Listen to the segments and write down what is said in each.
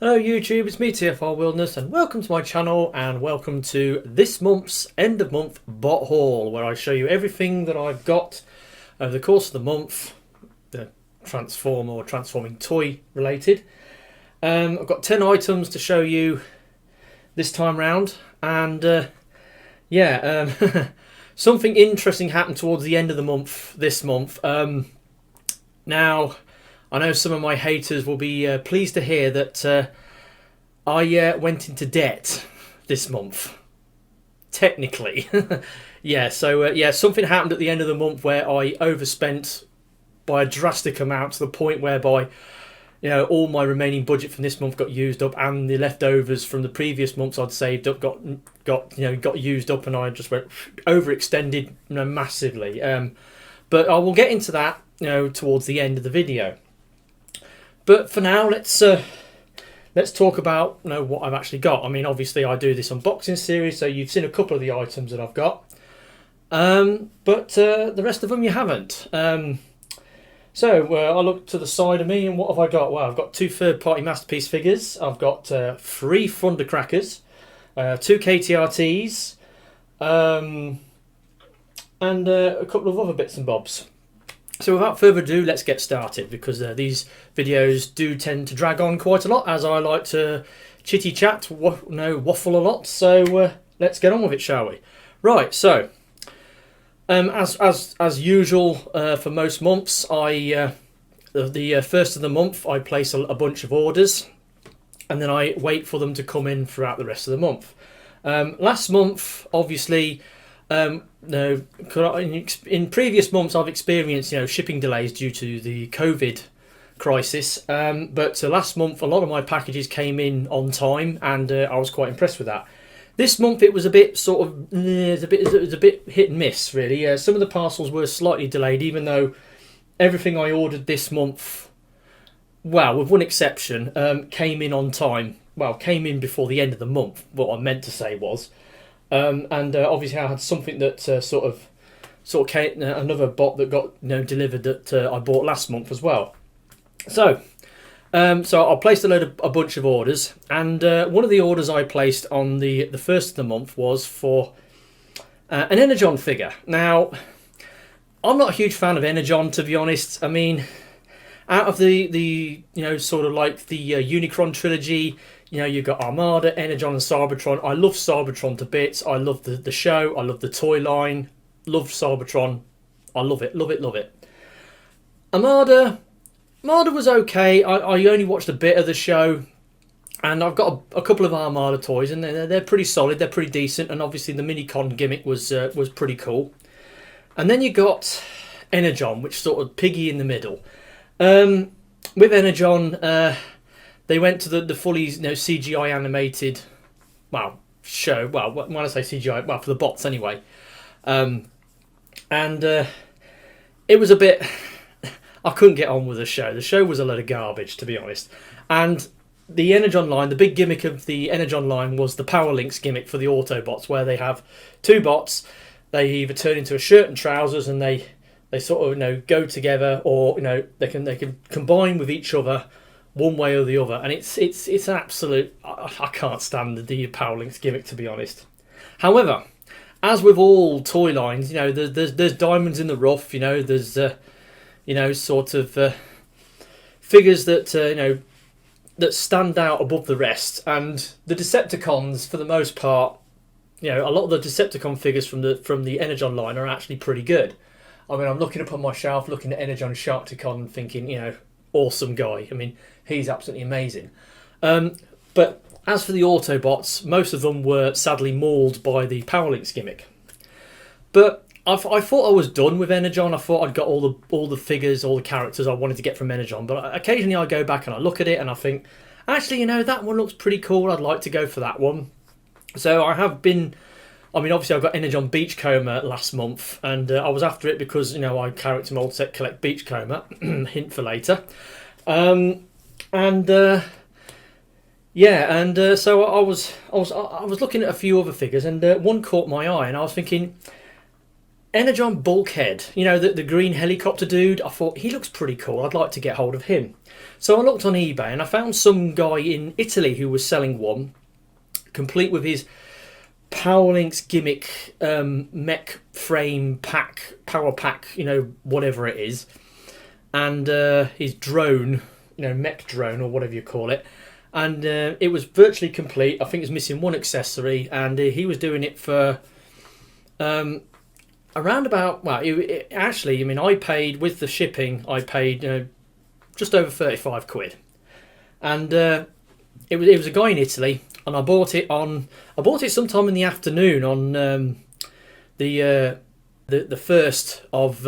Hello YouTube, it's me TFR Wilderness and welcome to my channel and welcome to this month's end of month bot haul where I show you everything that I've got over the course of the month, the transforming toy related. I've got 10 items to show you this time round and something interesting happened towards the end of the month this month. Now I know some of my haters will be pleased to hear that I went into debt this month. Technically. Something happened at the end of the month where I overspent by a drastic amount to the point whereby, all my remaining budget from this month got used up and the leftovers from the previous months I'd saved up got used up and I just went overextended massively. But I will get into that towards the end of the video. But for now, let's talk about what I've actually got. I mean, obviously, I do this unboxing series, so you've seen a couple of the items that I've got, but the rest of them you haven't. I look to the side of me, and what have I got? Well, I've got 2 third-party Masterpiece figures. I've got 3 Thundercrackers, 2 KTRTs, and a couple of other bits and bobs. So without further ado, let's get started because these videos do tend to drag on quite a lot as I like to chitty chat, waffle a lot. So let's get on with it, shall we? Right. So as usual for most months, the first of the month I place a bunch of orders, and then I wait for them to come in throughout the rest of the month. Last month, obviously. In previous months I've experienced shipping delays due to the COVID crisis, but last month a lot of my packages came in on time and I was quite impressed with that. This month it was a bit it was a bit hit and miss really. Some of the parcels were slightly delayed even though everything I ordered this month, well with one exception, came in on time. Well, came in before the end of the month, what I meant to say was. Obviously I had something that sort of came, another bot that got delivered that I bought last month as well. So I placed a bunch of orders, and one of the orders I placed on the first of the month was for an Energon figure. Now I'm not a huge fan of Energon, to be honest. I mean, out of the sort of like the Unicron trilogy, you've got Armada, Energon and Cybertron. I love Cybertron to bits. I love the show. I love the toy line. Love Cybertron. I love it, love it, love it. Armada was okay. I only watched a bit of the show. And I've got a couple of Armada toys. And they're pretty solid. They're pretty decent. And obviously the Minicon gimmick was pretty cool. And then you got Energon, which sort of piggy in the middle. With Energon... They went to the fully CGI animated, show. Well, when I say CGI, for the bots anyway. It was a bit... I couldn't get on with the show. The show was a load of garbage, to be honest. And the Energon line, the big gimmick of the Energon line was the Powerlinx gimmick for the Autobots, where they have 2 bots. They either turn into a shirt and trousers, and they sort of go together, or they can combine with each other. One way or the other, and it's an absolute. I can't stand the Powerlinx gimmick, to be honest. However, as with all toy lines, there's diamonds in the rough. There's sort of figures that that stand out above the rest, and the Decepticons, for the most part, a lot of the Decepticon figures from the Energon line are actually pretty good. I mean, I'm looking up on my shelf, looking at Energon Sharkticon, and thinking, awesome guy. I mean, he's absolutely amazing. But as for the Autobots, most of them were sadly mauled by the Powerlinx gimmick. But I thought I was done with Energon. I thought I'd got all the figures, all the characters I wanted to get from Energon. But occasionally I go back and I look at it and I think, actually, that one looks pretty cool. I'd like to go for that one. So I have been... I mean, obviously, I got Energon Beachcomber last month, and I was after it because, I character mold set collect Beachcomber. Hint for later. So I was looking at a few other figures, and one caught my eye, and I was thinking, Energon Bulkhead, you know, the green helicopter dude. I thought he looks pretty cool. I'd like to get hold of him. So I looked on eBay and I found some guy in Italy who was selling one, complete with his Powerlinx gimmick, mech frame pack, power pack, you know, whatever it is, and his drone, you know, mech drone or whatever you call it. And it was virtually complete. I think it's missing one accessory, and he was doing it for around about, well, actually, I mean, I paid, with the shipping, I paid just over 35 quid. And it was a guy in Italy, and I bought it sometime in the afternoon on the 1st of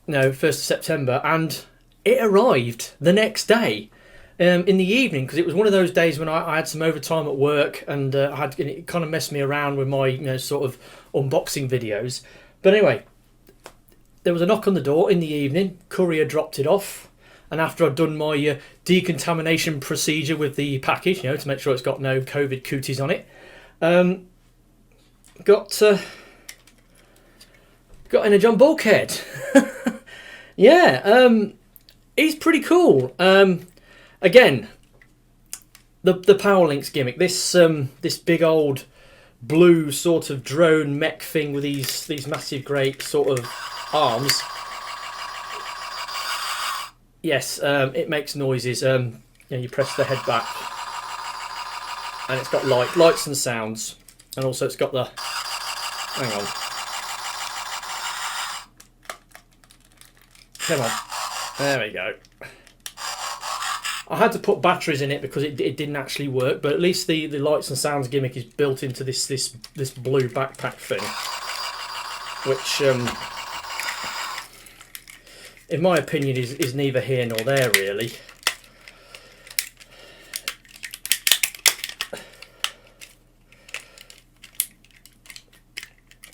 1st of September, and it arrived the next day. In the evening, because it was one of those days when I had some overtime at work, and it kind of messed me around with my sort of unboxing videos. But anyway, there was a knock on the door in the evening. Courier dropped it off, and after I'd done my decontamination procedure with the package, to make sure it's got no COVID cooties on it, got Energon Bulkhead. Yeah, he's pretty cool. Again, the Powerlinx gimmick. This big old blue sort of drone mech thing with these massive great sort of arms. Yes, it makes noises. You press the head back, and it's got lights and sounds, and also it's got the. Hang on. Come on. There we go. I had to put batteries in it because it didn't actually work, but at least the lights and sounds gimmick is built into this blue backpack thing, which, in my opinion, is neither here nor there, really.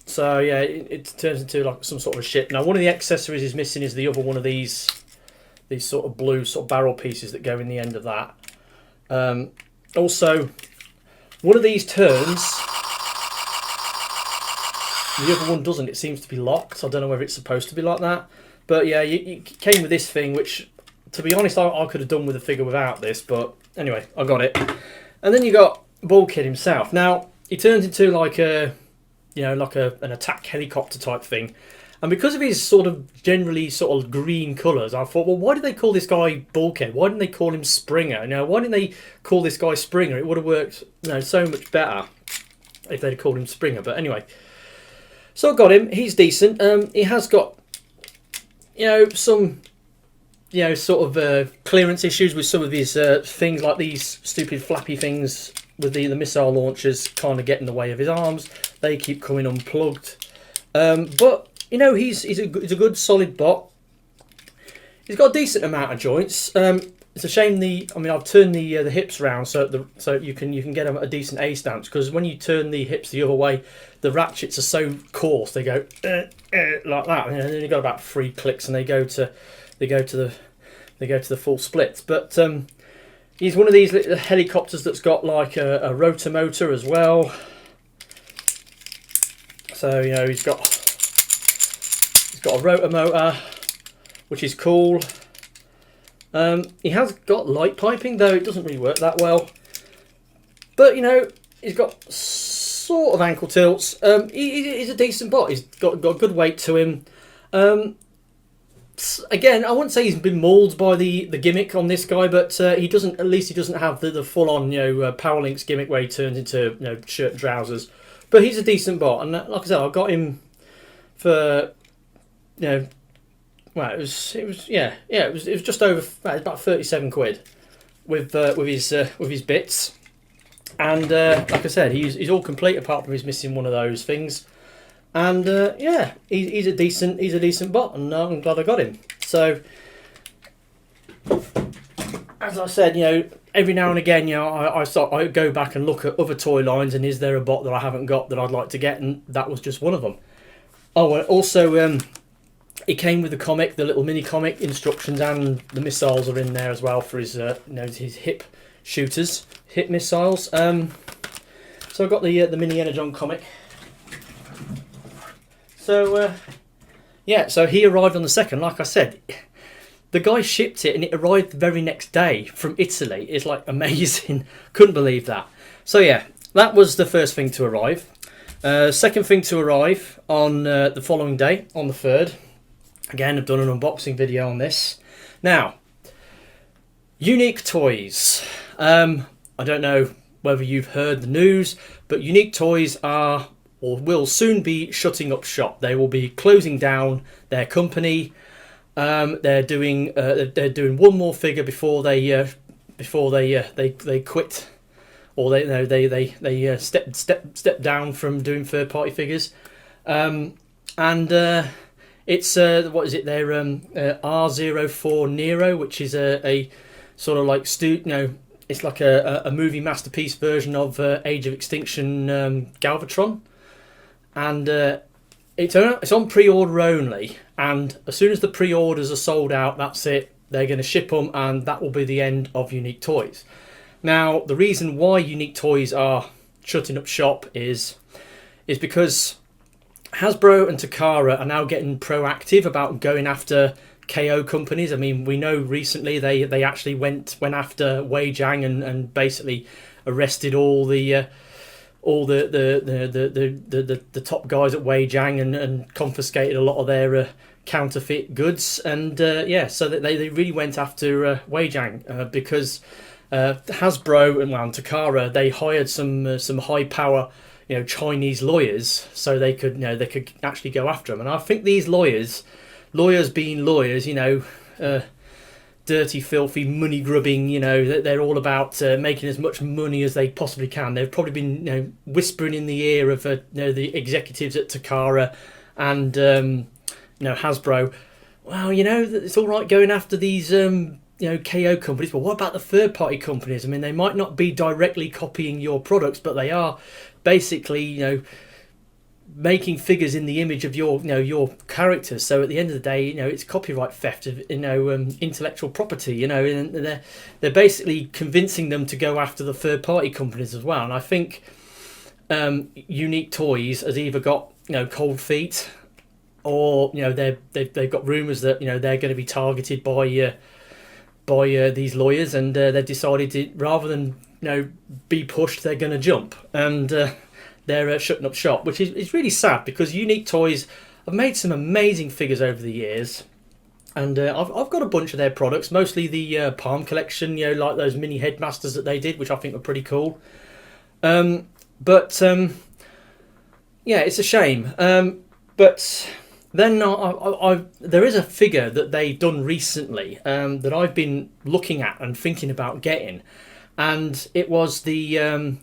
So yeah, it turns into like some sort of a ship. Now, one of the accessories is missing is the other one of these sort of blue sort of barrel pieces that go in the end of that. Also, one of these turns, the other one doesn't. It seems to be locked. I don't know whether it's supposed to be like that. But yeah, you came with this thing, which, to be honest, I could have done with the figure without this. But anyway, I got it. And then you got Bulkhead himself. Now, he turns into like an attack helicopter type thing. And because of his sort of generally sort of green colours, I thought, well, why did they call this guy Bulkhead? Why didn't they call him Springer? Why didn't they call this guy Springer? It would have worked, so much better if they'd called him Springer. But anyway, so I got him. He's decent. He has got, some, sort of clearance issues with some of his things, like these stupid flappy things with the missile launchers kind of get in the way of his arms. They keep coming unplugged. But he's a good solid bot. He's got a decent amount of joints. It's a shame I've turned the hips round so you can get them at a decent A stance, because when you turn the hips the other way, the ratchets are so coarse they go like that, and then you got about 3 clicks and they go to the full splits. But he's one of these little helicopters that's got like a rotor motor as well. So he's got a rotor motor, which is cool. He has got light piping, though it doesn't really work that well. But he's got sort of ankle tilts. He's a decent bot. He's got good weight to him. Again, I wouldn't say he's been mauled by the gimmick on this guy, but he doesn't. At least he doesn't have the full on Powerlinx gimmick where he turns into shirt and trousers. But he's a decent bot, and like I said, I got him for well, it was just over about 37 quid with his bits, and like I said, he's all complete apart from he's missing one of those things, and he's a decent bot, and I'm glad I got him. So as I said, every now and again, I go back and look at other toy lines, and is there a bot that I haven't got that I'd like to get, and that was just one of them. Oh, and also it came with the comic, the little mini comic instructions, and the missiles are in there as well for his his hip shooters, hip missiles. So I got the mini Energon comic. So yeah, so he arrived on the 2nd. Like I said, the guy shipped it and it arrived the very next day from Italy. It's like amazing. Couldn't believe that. So yeah, that was the first thing to arrive. Second thing to arrive on the following day, on the 3rd. Again, I've done an unboxing video on this. Now, Unique Toys. I don't know whether you've heard the news, but Unique Toys are or will soon be shutting up shop. They will be closing down their company. They're doing one more figure before they quit, or they step down from doing third party figures. It's what is it? Their R04 Nero, which is a sort of like it's like a movie masterpiece version of Age of Extinction Galvatron, and it's on pre-order only. And as soon as the pre-orders are sold out, that's it. They're going to ship them, and that will be the end of Unique Toys. Now, the reason why Unique Toys are shutting up shop is because Hasbro and Takara are now getting proactive about going after KO companies. I mean, we know recently they actually went after Weijang and basically arrested all the top guys at Weijang and confiscated a lot of their counterfeit goods. And yeah, so that they really went after Weijang because Hasbro and Takara, they hired some high power Chinese lawyers so they could actually go after them. And I think these lawyers being lawyers, dirty, filthy, money grubbing, they're all about making as much money as they possibly can. They've probably been whispering in the ear of the executives at Takara and Hasbro. Well, it's all right going after these KO companies, but what about the third party companies? I mean, they might not be directly copying your products, but they are basically making figures in the image of your characters. So at the end of the day, it's copyright theft of intellectual property. And they're basically convincing them to go after the third party companies as well. And I think Unique Toys has either got cold feet, or they've got rumours that they're going to be targeted by these lawyers, and they've decided to, rather than be pushed, they're going to jump, and they're shutting up shop, which is really sad because Unique Toys have made some amazing figures over the years, and I've got a bunch of their products, mostly the Palm collection, like those mini headmasters that they did, which I think were pretty cool. But yeah, it's a shame. But then there is a figure that they've done recently that I've been looking at and thinking about getting, and it was their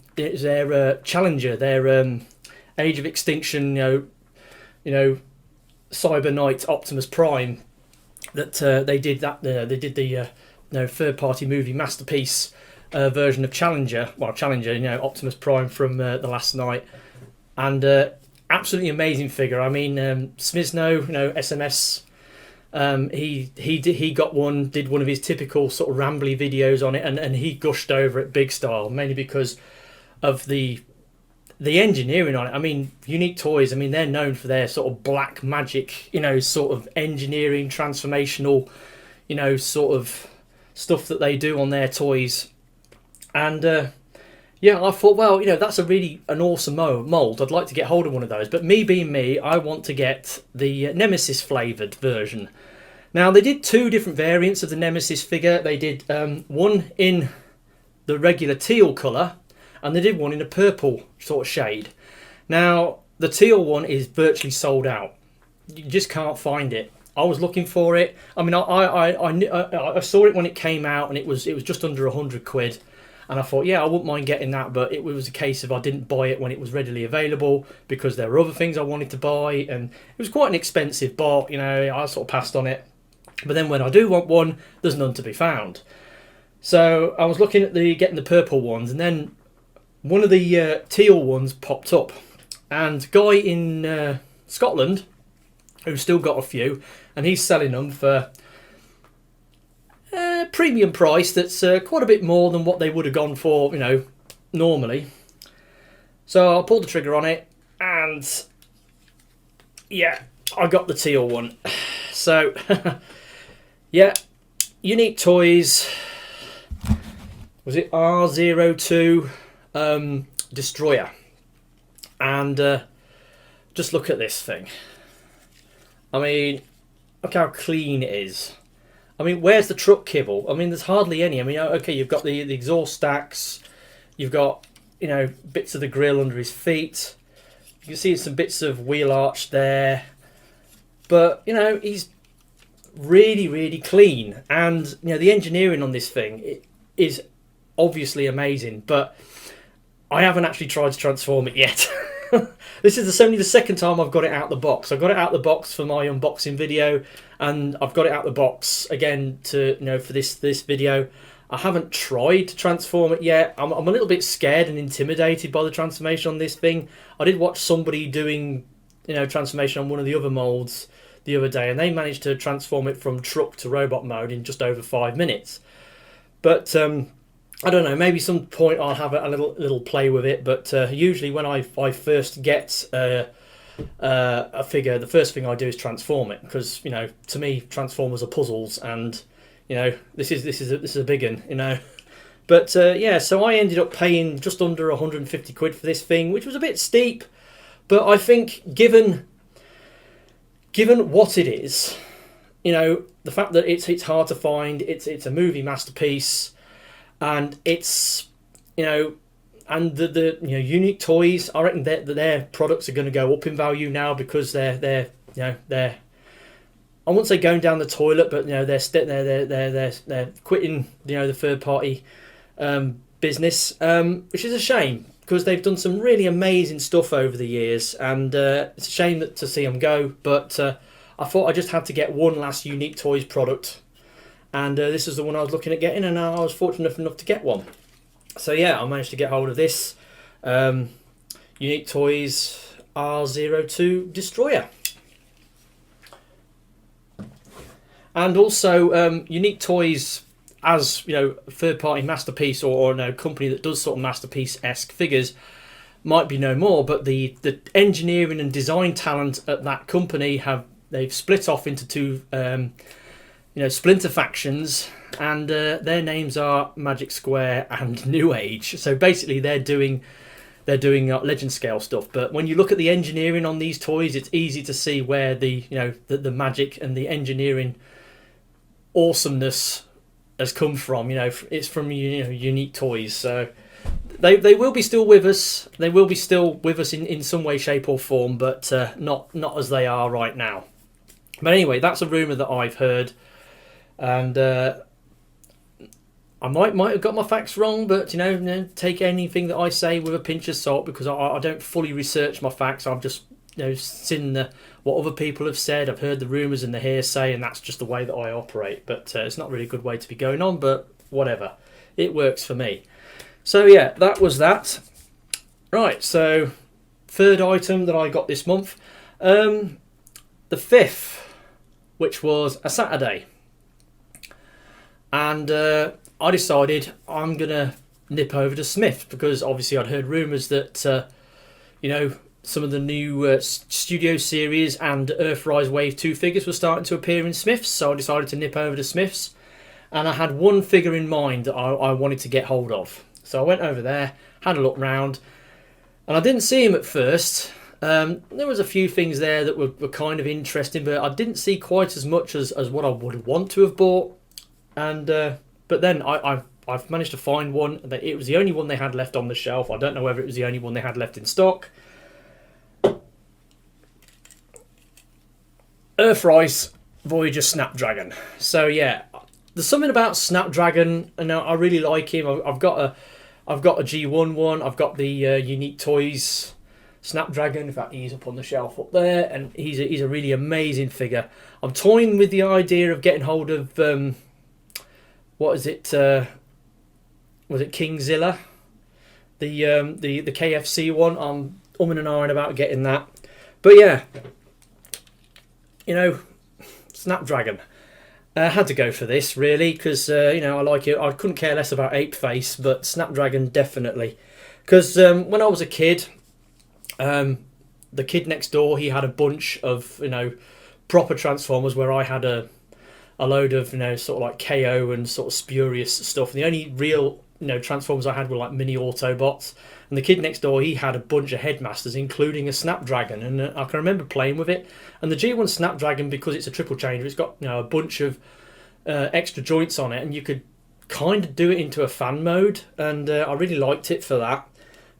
Challenger, their Age of Extinction, Cyber Knight Optimus Prime. That they did the third party movie masterpiece version of Challenger. Well, Challenger, Optimus Prime from the last night, and absolutely amazing figure. I mean, Smizno, SMS, he got one, did one of his typical sort of rambly videos on it, and he gushed over it big style, mainly because of the engineering on it. I mean, Unique Toys, I mean, they're known for their sort of black magic, sort of engineering, transformational, sort of stuff that they do on their toys. And yeah, I thought, well, that's an awesome mould. I'd like to get hold of one of those. But me being me, I want to get the Nemesis flavoured version. Now, they did two different variants of the Nemesis figure. They did one in the regular teal colour, and they did one in a purple sort of shade. Now, the teal one is virtually sold out. You just can't find it. I was looking for it. I mean, I saw it when it came out, and it was just under £100. And I thought, yeah, I wouldn't mind getting that, but it was a case of I didn't buy it when it was readily available because there were other things I wanted to buy, and it was quite an expensive bot. I sort of passed on it. But then when I do want one, there's none to be found. So I was looking at getting the purple ones, and then one of the teal ones popped up, and a guy in Scotland who's still got a few, and he's selling them for premium price that's quite a bit more than what they would have gone for, normally. So I pulled the trigger on it, and yeah, I got the teal one. So, yeah, Unique Toys. Was it R02 Destroyer? And just look at this thing. I mean, look how clean it is. I mean, where's the truck kibble? I mean, there's hardly any. I mean, okay, you've got the exhaust stacks. You've got, you know, bits of the grille under his feet. You can see some bits of wheel arch there. But, you know, he's really, really clean. And, you know, the engineering on this thing is obviously amazing. But I haven't actually tried to transform it yet. This is only the second time I've got it out the box. I got it out the box for my unboxing video, and I've got it out the box again to, you know, for this video. I haven't tried to transform it yet. I'm a little bit scared and intimidated by the transformation on this thing. I did watch somebody doing, you know, transformation on one of the other molds the other day, and they managed to transform it from truck to robot mode in just over 5 minutes. But I don't know, maybe some point I'll have a little play with it, but usually when I first get a figure, the first thing I do is transform it, because, you know, to me Transformers are puzzles, and, you know, this is a big one, you know. But yeah, so I ended up paying just under 150 quid for this thing, which was a bit steep, but I think given what it is, you know, the fact that it's hard to find, it's a movie masterpiece. And it's, you know, and the you know, Unique Toys, I reckon their products are going to go up in value now, because they're you know, they're, I wouldn't say going down the toilet, but, you know, they're quitting, you know, the third party business, which is a shame, because they've done some really amazing stuff over the years, and it's a shame to see them go. But I thought I just had to get one last Unique Toys product. And this is the one I was looking at getting, and I was fortunate enough to get one. So yeah, I managed to get hold of this Unique Toys R02 Destroyer. And also Unique Toys, as, you know, a third-party masterpiece, or no company that does sort of masterpiece-esque figures, might be no more. But the engineering and design talent at that company they've split off into two. You know, splinter factions, and their names are Magic Square and New Age. So basically, they're doing legend scale stuff. But when you look at the engineering on these toys, it's easy to see where the, you know, the magic and the engineering awesomeness has come from. You know, it's from, you know, Unique Toys. So they will be still with us. They will be still with us in some way, shape, or form, but not as they are right now. But anyway, that's a rumor that I've heard. And I might have got my facts wrong, but, you know, take anything that I say with a pinch of salt, because I don't fully research my facts. I've just, you know, seen what other people have said. I've heard the rumours and the hearsay, and that's just the way that I operate. But it's not really a good way to be going on, but whatever. It works for me. So yeah, that was that. Right, so third item that I got this month. The 5th, which was a Saturday. And I decided I'm going to nip over to Smith, because obviously I'd heard rumours that, you know, some of the new Studio Series and Earthrise Wave 2 figures were starting to appear in Smith's. So I decided to nip over to Smith's. And I had one figure in mind that I wanted to get hold of. So I went over there, had a look round, and I didn't see him at first. There was a few things there that were kind of interesting, but I didn't see quite as much as what I would want to have bought. And but then I've managed to find one. It was the only one they had left on the shelf. I don't know whether it was the only one they had left in stock. Earthrise Voyager Snapdragon. So yeah, there's something about Snapdragon, and I really like him. I've got a G1 one. I've got the Unique Toys Snapdragon. In fact, he's up on the shelf up there, and he's a really amazing figure. I'm toying with the idea of getting hold of what is it? Was it Kingzilla? The KFC one. I'm umming and ahhing about getting that. But yeah, you know, Snapdragon. I had to go for this, really, because, you know, I like it. I couldn't care less about Ape Face, but Snapdragon definitely. Because when I was a kid, the kid next door, he had a bunch of, you know, proper Transformers, where I had a load of, you know, sort of like KO and sort of spurious stuff. And the only real, you know, Transformers I had were like mini Autobots. And the kid next door, he had a bunch of Headmasters, including a Snapdragon. And I can remember playing with it. And the G1 Snapdragon, because it's a triple changer, it's got, you know, a bunch of extra joints on it, and you could kind of do it into a fan mode. And I really liked it for that.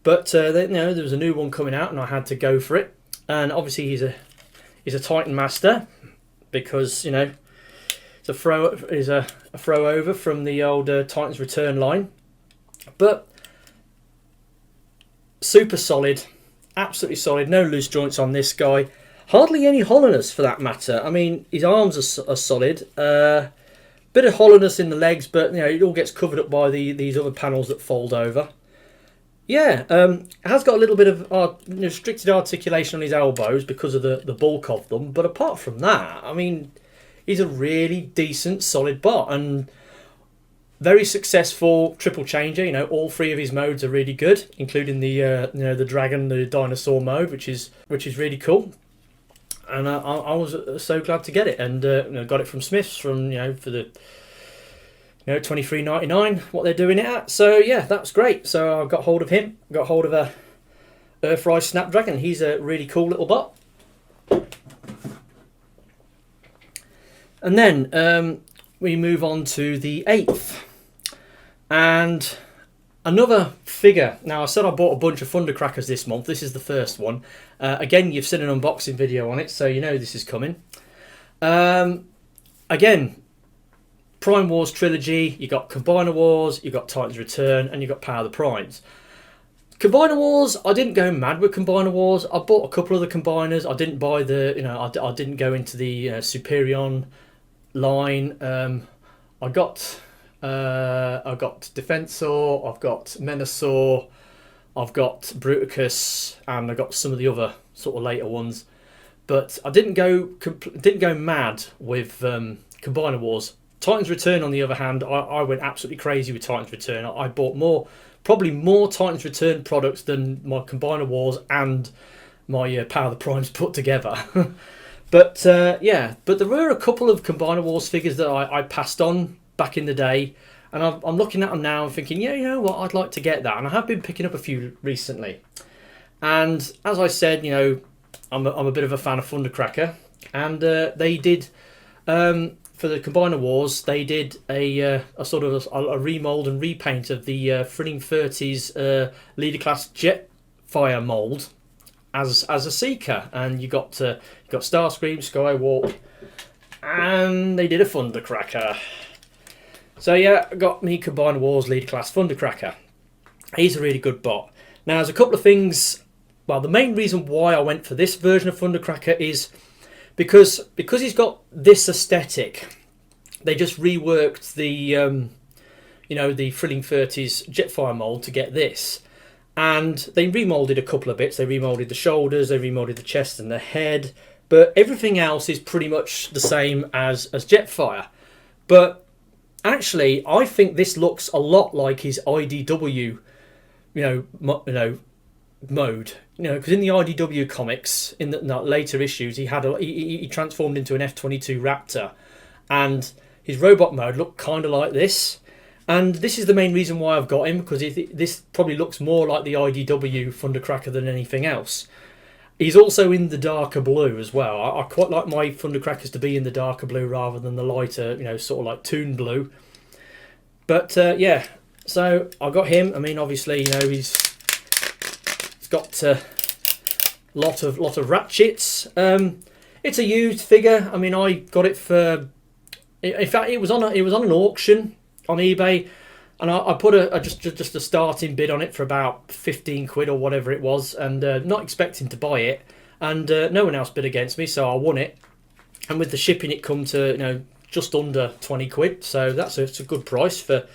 But then, you know, there was a new one coming out, and I had to go for it. And obviously, he's a Titan Master, because, you know, it's a throw over from the old Titans Return line. But super solid, absolutely solid. No loose joints on this guy. Hardly any hollowness for that matter. I mean, his arms are solid. Bit of hollowness in the legs, but you know, it all gets covered up by these other panels that fold over. Yeah, it has got a little bit of restricted articulation on his elbows because of the bulk of them. But apart from that, I mean, he's a really decent, solid bot, and very successful triple changer. You know, all three of his modes are really good, including the you know, the dragon, the dinosaur mode, which is really cool. And I was so glad to get it, and you know, got it from Smith's for the $23.99 what they're doing it at. So yeah, that's great. So I got hold of him. Got hold of a Earthrise Snapdragon. He's a really cool little bot. And then we move on to the 8th. And another figure. Now, I said I bought a bunch of Thundercrackers this month. This is the first one. Again, you've seen an unboxing video on it, so you know this is coming. Again, Prime Wars trilogy. You got Combiner Wars, you got Titans Return, and you got Power of the Primes. Combiner Wars, I didn't go mad with Combiner Wars. I bought a couple of the combiners. I didn't buy the, you know, I didn't go into the Superion line. I got Defensor, I've got Menasor, I've got Bruticus, and I got some of the other sort of later ones. But I didn't go mad with Combiner Wars. Titans Return, on the other hand, I went absolutely crazy with Titans Return. I bought probably more Titans Return products than my Combiner Wars and my Power of the Primes put together. But yeah, but there were a couple of Combiner Wars figures that I passed on back in the day, and I'm looking at them now and thinking, yeah, you know what, I'd like to get that. And I have been picking up a few recently. And as I said, you know, I'm a bit of a fan of Thundercracker, and they did, for the Combiner Wars, they did a sort of a remold and repaint of the Thrilling 30s Leader Class Jetfire mold as a Seeker, and you got Starscream, Skywarp, and they did a Thundercracker. So yeah, I got me Combiner Wars Leader Class Thundercracker. He's a really good bot. Now, there's a couple of things. Well, the main reason why I went for this version of Thundercracker is because he's got this aesthetic. They just reworked the you know, the Thrilling 30s Jetfire mold to get this, and they remolded a couple of bits. They remolded the shoulders, they remolded the chest and the head, but everything else is pretty much the same as Jetfire. But actually, I think this looks a lot like his IDW, mode. You know, because in the IDW comics, in the later issues, he transformed into an F-22 Raptor, and his robot mode looked kind of like this. And this is the main reason why I've got him, because this probably looks more like the IDW Thundercracker than anything else. He's also in the darker blue as well. I quite like my Thundercrackers to be in the darker blue rather than the lighter, you know, sort of like toon blue. But yeah, so I got him. I mean, obviously, you know, he's got a lot of ratchets. It's a used figure. I mean, I got it for. In fact, it was on an auction on eBay, and I put just a starting bid on it for about 15 quid or whatever it was, and not expecting to buy it, and no one else bid against me, so I won it. And with the shipping, it come to, you know, just under 20 quid, so that's a good price for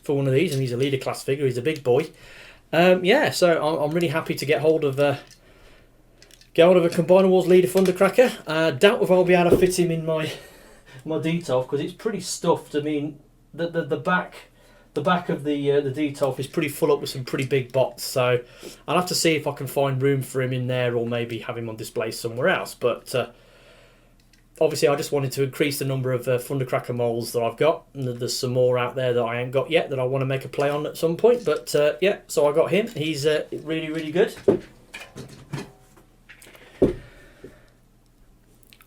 one of these. And he's a Leader Class figure. He's a big boy. Yeah, so I'm really happy to get hold of a Combiner Wars Leader Thundercracker. Doubt if I'll be able to fit him in my detail, because it's pretty stuffed. I mean, the back the back of the Detolf is pretty full up with some pretty big bots, so I'll have to see if I can find room for him in there, or maybe have him on display somewhere else. But obviously I just wanted to increase the number of Thundercracker molds that I've got, and there's some more out there that I ain't got yet that I want to make a play on at some point. But yeah, so I got him. He's really good.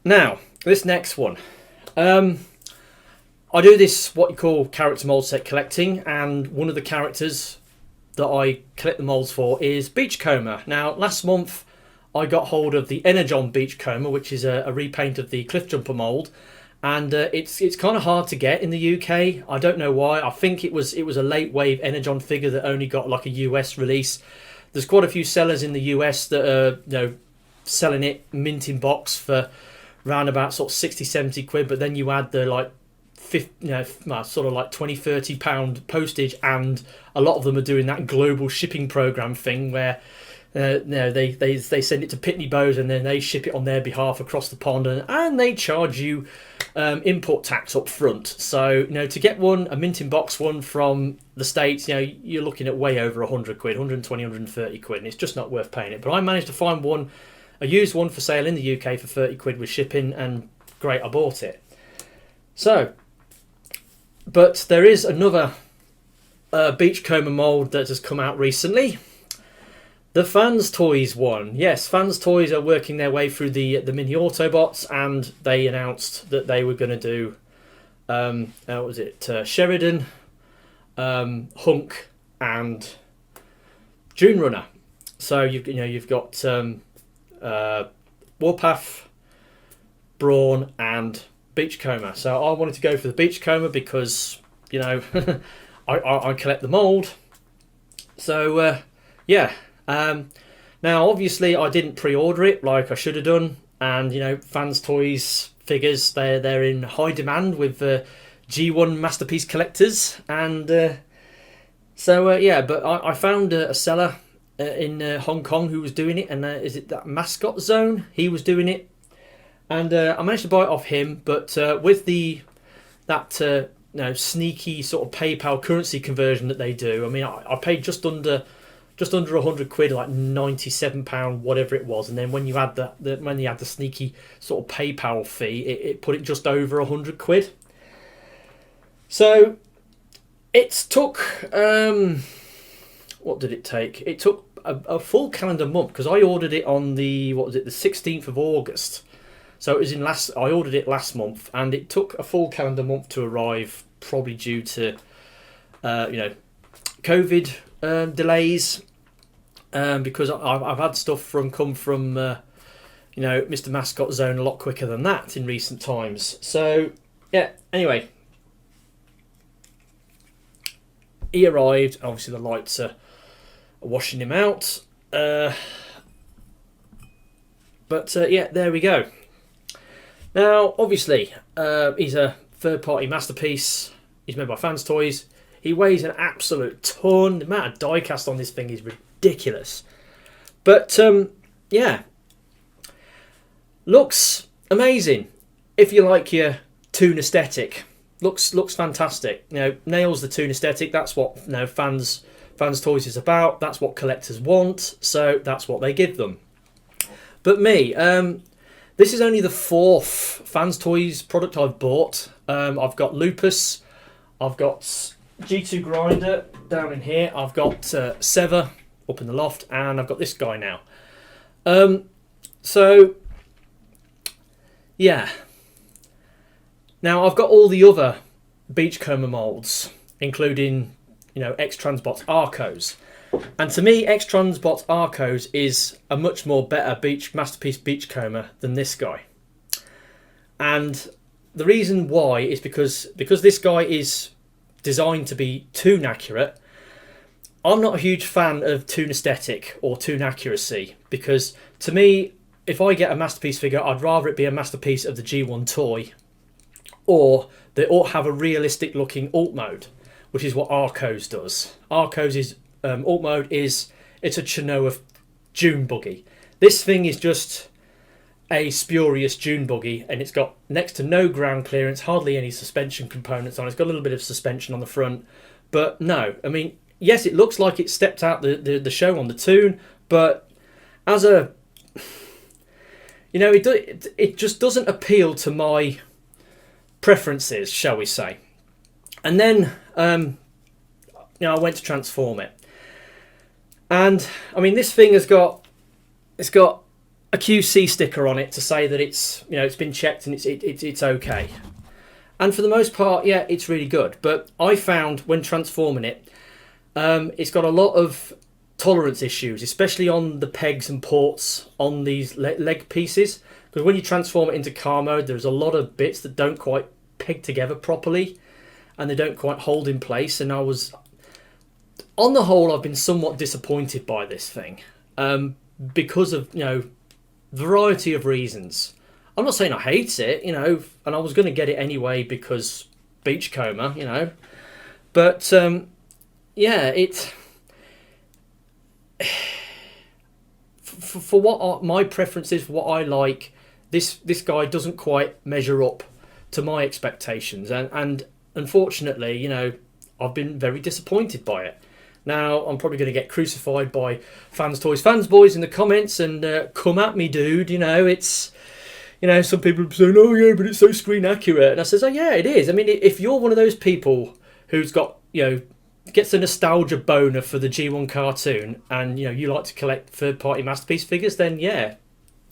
Now, this next one. I do this, what you call character mold set collecting, and one of the characters that I collect the molds for is Beachcomber. Now, last month I got hold of the Energon Beachcomber, which is a repaint of the Cliffjumper mold, and it's kind of hard to get in the UK. I don't know why. I think it was a late wave Energon figure that only got like a US release. There's quite a few sellers in the US that are selling it mint in box for around about sort of 60-70 quid, but then you add the like sort of like 20-30 pound postage, and a lot of them are doing that global shipping program thing where they send it to Pitney Bowes and then they ship it on their behalf across the pond, and they charge you import tax up front. So to get a mint in box one from the States, you're looking at way over 100 quid, 120, 130 quid, and it's just not worth paying it. But I managed to find a used one for sale in the UK for 30 quid with shipping, and great, I bought it. So, but there is another Beachcomber mold that has come out recently. The Fans Toys one. Yes, Fans Toys are working their way through the mini Autobots, and they announced that they were going to do, what was it, Sheridan, Hunk, and Dune Runner. So you've got Warpath, Brawn, and Beachcomber. So I wanted to go for the Beachcomber because I collect the mold. So yeah. Now obviously I didn't pre-order it like I should have done, and Fans Toys figures, they're in high demand with G1 masterpiece collectors, and so yeah. But I found a seller in Hong Kong who was doing it, and is it that Mascot Zone? He was doing it, and I managed to buy it off him. But with that sneaky sort of PayPal currency conversion that they do, I mean, I paid just under 100 quid, like £97, whatever it was, and then when you add the sneaky sort of PayPal fee, it put it just over 100 quid. So it took what did it take? It took a full calendar month, because I ordered it on the 16th of August. So it was I ordered it last month, and it took a full calendar month to arrive, probably due to COVID delays, because I've had stuff come from Mr. Mascot Zone a lot quicker than that in recent times. So yeah, anyway, he arrived. Obviously the lights are washing him out, but yeah, there we go. Now obviously he's a third-party masterpiece. He's made by Fans Toys. He weighs an absolute ton. The amount of die cast on this thing is ridiculous. But yeah, looks amazing. If you like your toon aesthetic, looks fantastic. Nails the toon aesthetic. That's what Fans Toys is about. That's what collectors want. So that's what they give them. But me, this is only the fourth Fans Toys product I've bought. I've got Lupus. I've got G2 Grinder down in here. I've got Sever up in the loft, and I've got this guy now. So yeah. Now I've got all the other Beachcomber molds, including X-Transbot Arcos, and to me X-Transbot Arcos is a much more better masterpiece Beachcomber than this guy. And the reason why is because this guy is designed to be toon accurate. I'm not a huge fan of toon aesthetic or toon accuracy, because to me, if I get a masterpiece figure, I'd rather it be a masterpiece of the G1 toy, or they ought to have a realistic looking alt mode, which is what Arcos does. Arcos is alt mode it's a Chinoa Dune buggy. This thing is just a spurious Dune buggy, and it's got next to no ground clearance, hardly any suspension components on it. It's got a little bit of suspension on the front, But no, I mean, yes, it looks like it stepped out the show on the Tune, but as a, it just doesn't appeal to my preferences, shall we say. And then, I went to transform it. And, I mean, this thing it's got a QC sticker on it to say that it's been checked and it's okay. And for the most part, yeah, it's really good. But I found when transforming it, it's got a lot of tolerance issues, especially on the pegs and ports on these leg pieces. Because when you transform it into car mode, there's a lot of bits that don't quite peg together properly, and they don't quite hold in place. And on the whole, I've been somewhat disappointed by this thing, because of variety of reasons. I'm not saying I hate it, and I was going to get it anyway because beachcomber, but yeah, it for what my preferences, for what I like, this guy doesn't quite measure up to my expectations, and unfortunately, I've been very disappointed by it. Now, I'm probably going to get crucified by Fans Toys Fans Boys in the comments, and come at me, dude. It's, some people are saying, oh yeah, but it's so screen accurate. And I says, oh yeah, it is. I mean, if you're one of those people who's got, gets a nostalgia boner for the G1 cartoon, and, you like to collect third-party Masterpiece figures, then yeah,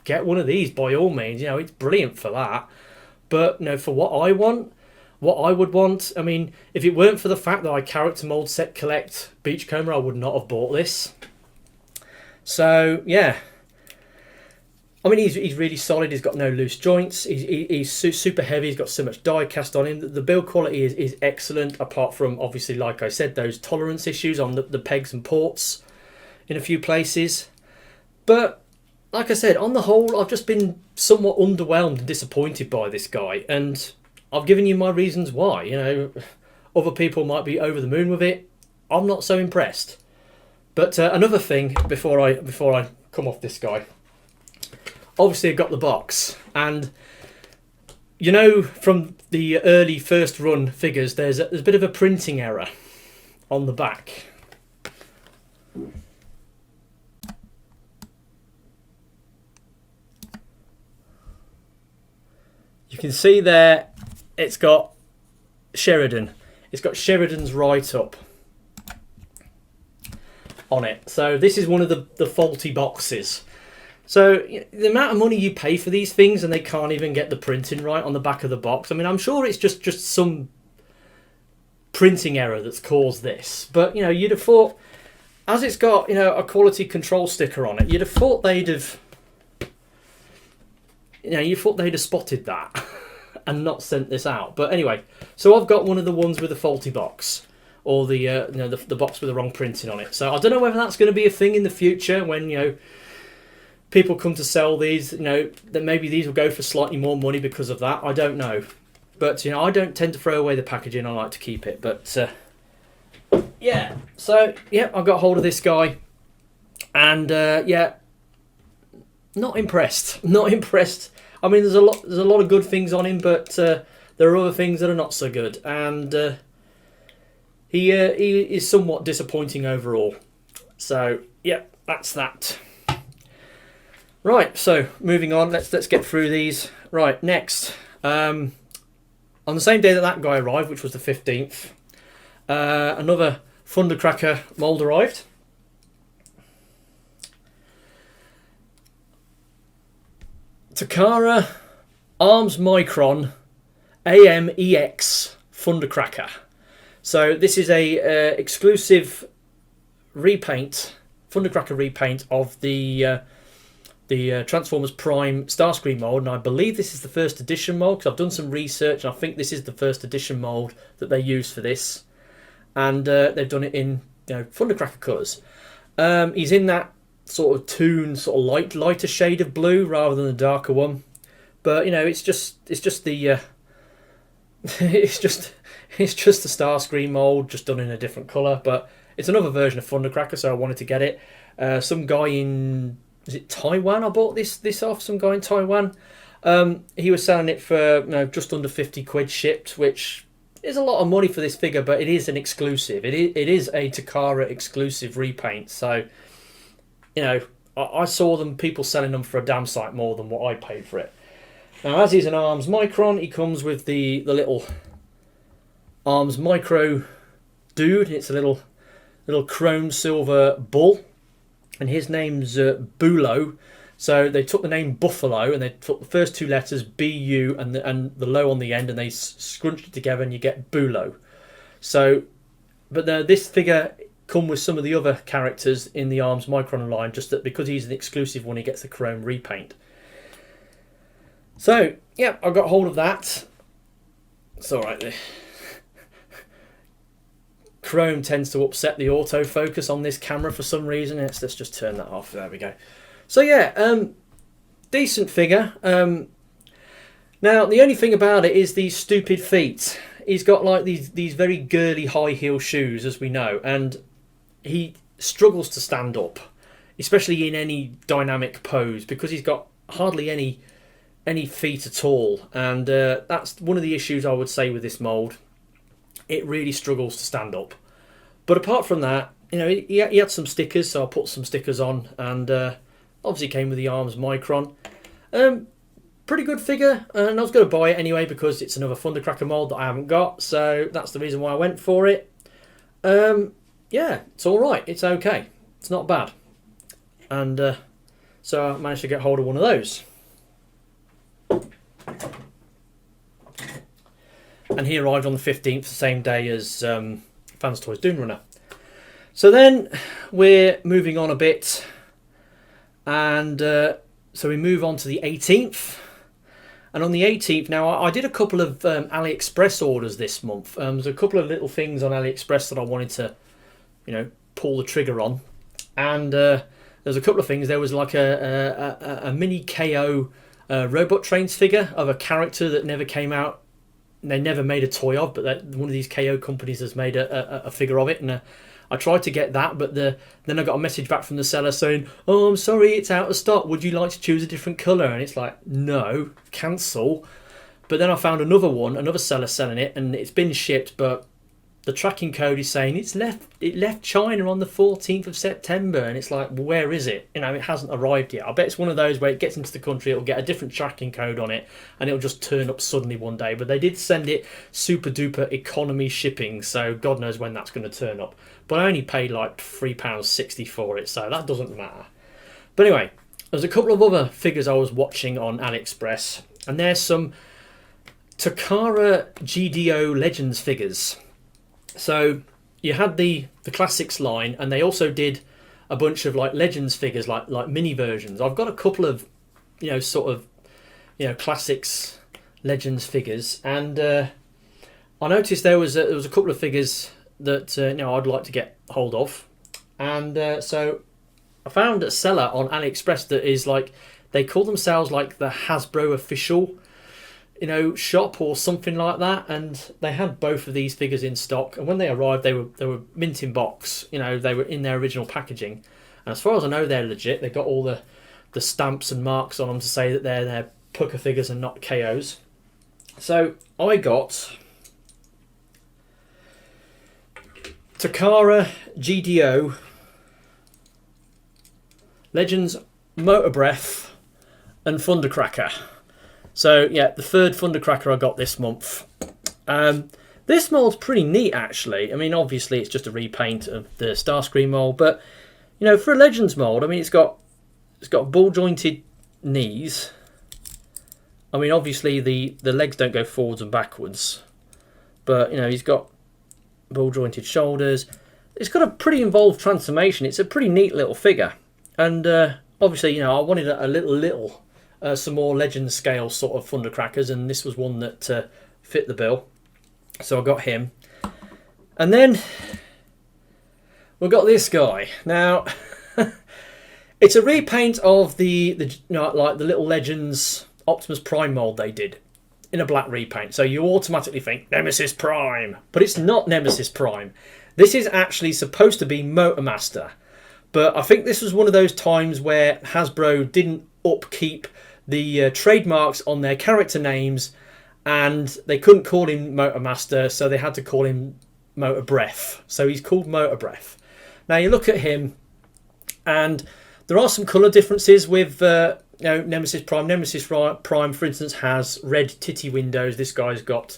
get one of these by all means. It's brilliant for that. But, for what I want, what I would want, I mean, if it weren't for the fact that I character mold, set, collect Beachcomber, I would not have bought this. So, yeah. I mean, he's really solid. He's got no loose joints. He's super heavy. He's got so much die cast on him. The build quality is excellent, apart from, obviously, like I said, those tolerance issues on the pegs and ports in a few places. But, like I said, on the whole, I've just been somewhat underwhelmed and disappointed by this guy. And I've given you my reasons why. Other people might be over the moon with it. I'm not so impressed. But another thing before I come off this guy. Obviously, I got the box, and from the early first run figures, there's a bit of a printing error on the back. You can see there, it's got Sheridan. It's got Sheridan's write-up on it. So this is one of the faulty boxes. So the amount of money you pay for these things, and they can't even get the printing right on the back of the box. I mean, I'm sure it's just some printing error that's caused this. But, you'd have thought, as it's got, a quality control sticker on it, you'd have thought they'd have, spotted that and not sent this out. But anyway, so I've got one of the ones with a faulty box, or the box with the wrong printing on it. So I don't know whether that's going to be a thing in the future when, people come to sell these, then maybe these will go for slightly more money because of that. I don't know. But, I don't tend to throw away the packaging. I like to keep it. But, yeah. So, yeah, I got hold of this guy. And, yeah, not impressed. Not impressed. I mean, there's a lot of good things on him, but there are other things that are not so good. And he is somewhat disappointing overall. So, yeah, that's that. Right, so moving on, let's get through these. Right, next, on the same day that guy arrived, which was the 15th, another Thundercracker mould arrived. Takara Arms Micron AMEX Thundercracker. So this is a exclusive repaint, Thundercracker repaint of the Transformers Prime Starscream mould, and I believe this is the first edition mould, because I've done some research and I think this is the first edition mould that they used for this, and they've done it in Thundercracker colours. He's in that sort of Toon, sort of lighter shade of blue rather than the darker one, but it's just the it's just the Starscream mould, just done in a different colour. But it's another version of Thundercracker, so I wanted to get it. Some guy in, is it Taiwan? I bought this off some guy in Taiwan. He was selling it for just under 50 quid shipped, which It's a lot of money for this figure, but it is an exclusive. It is a Takara exclusive repaint. So, you know, I saw people selling them for a damn sight more than what I paid for it. Now, as he's an ARMS Micron, he comes with the little ARMS Micro dude. It's a little chrome silver bull, and his name's Bulo. So they took the name Buffalo and they took the first two letters BU and the low on the end, and they scrunched it together and you get Bulo. So, but this figure come with some of the other characters in the ARMS Micron line, just that because he's an exclusive one, he gets the chrome repaint. So, yeah, I got hold of that. It's alright there. Chrome tends to upset the autofocus on this camera for some reason. Let's just turn that off. There we go. So yeah, decent figure. Now the only thing about it is these stupid feet. He's got like these very girly high heel shoes, as we know, and he struggles to stand up, especially in any dynamic pose, because he's got hardly any feet at all, and that's one of the issues I would say with this mould. It really struggles to stand up. But apart from that, you know, he had some stickers, so I put some stickers on, and obviously came with the ARMS Micron. Pretty good figure, and I was going to buy it anyway because it's another Thundercracker mold that I haven't got, so that's the reason why I went for it. Yeah, it's alright, it's okay, it's not bad. And so I managed to get hold of one of those. And he arrived on the 15th, the same day as Fans Toys Dune Runner. So then we're moving on a bit, and so we move on to the 18th. And on the 18th, now I did a couple of AliExpress orders this month. There's a couple of little things on AliExpress that I wanted to, you know, pull the trigger on. And there's a couple of things. There was like a mini KO Robot Trains figure of a character that never came out. They never made a toy of, but one of these KO companies has made a figure of it, and I tried to get that, but then I got a message back from the seller saying, "Oh, I'm sorry, it's out of stock. Would you like to choose a different colour?" And it's like, no, cancel. But then I found another seller selling it, and it's been shipped, but the tracking code is saying it left China on the 14th of September, and it's like, well, where is it? You know, it hasn't arrived yet. I bet it's one of those where it gets into the country, it'll get a different tracking code on it, and it'll just turn up suddenly one day. But they did send it super duper economy shipping, so God knows when that's going to turn up. But I only paid like £3.60 for it, so that doesn't matter. But anyway, there's a couple of other figures I was watching on AliExpress, and there's some Takara GDO Legends figures. So you had the Classics line, and they also did a bunch of like Legends figures, like mini versions. I've got a couple of, you know, sort of, you know, Classics Legends figures, and I noticed there was a couple of figures that you know, I'd like to get hold of, and so I found a seller on AliExpress that is like, they call themselves like the Hasbro official, you know, shop or something like that, and they had both of these figures in stock. And when they arrived, they were mint in box. You know, they were in their original packaging, and as far as I know, they're legit. They've got all the stamps and marks on them to say that they're Pucker figures and not KOs. So I got Takara GDO Legends Motorbreath and Thundercracker. So yeah, the third Thundercracker I got this month. This mold's pretty neat actually. I mean, obviously it's just a repaint of the Starscream mold, but you know, for a Legends mold, I mean, it's got ball jointed knees. I mean, obviously the legs don't go forwards and backwards, but you know, he's got ball jointed shoulders. It's got a pretty involved transformation. It's a pretty neat little figure, and obviously, you know, I wanted a little. Some more Legend scale sort of Thundercrackers, and this was one that fit the bill, so I got him. And then we got this guy. Now it's a repaint of the you know, like the little Legends Optimus Prime mold they did in a black repaint, so you automatically think Nemesis Prime, but it's not Nemesis Prime. This is actually supposed to be Motormaster, but I think this was one of those times where Hasbro didn't upkeep the trademarks on their character names, and they couldn't call him Motormaster, so they had to call him Motorbreath. So he's called Motorbreath. Now you look at him, and there are some colour differences with Nemesis Prime. Nemesis Prime, for instance, has red titty windows. This guy's got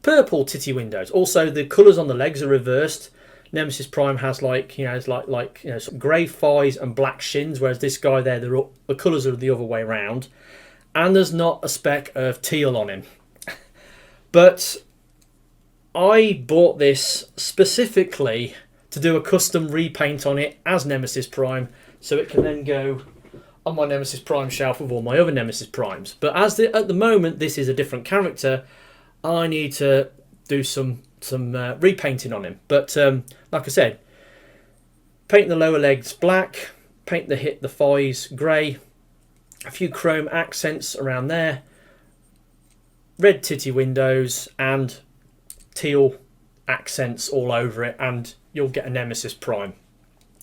purple titty windows. Also, the colours on the legs are reversed. Nemesis Prime has like some grey thighs and black shins, whereas this guy there, the colours are the other way around. And there's not a speck of teal on him. But I bought this specifically to do a custom repaint on it as Nemesis Prime, so it can then go on my Nemesis Prime shelf with all my other Nemesis Primes. But at the moment this is a different character, I need to do some repainting on him. But like I said, paint the lower legs black, paint the thighs grey, a few chrome accents around there, red titty windows and teal accents all over it, and you'll get a Nemesis Prime.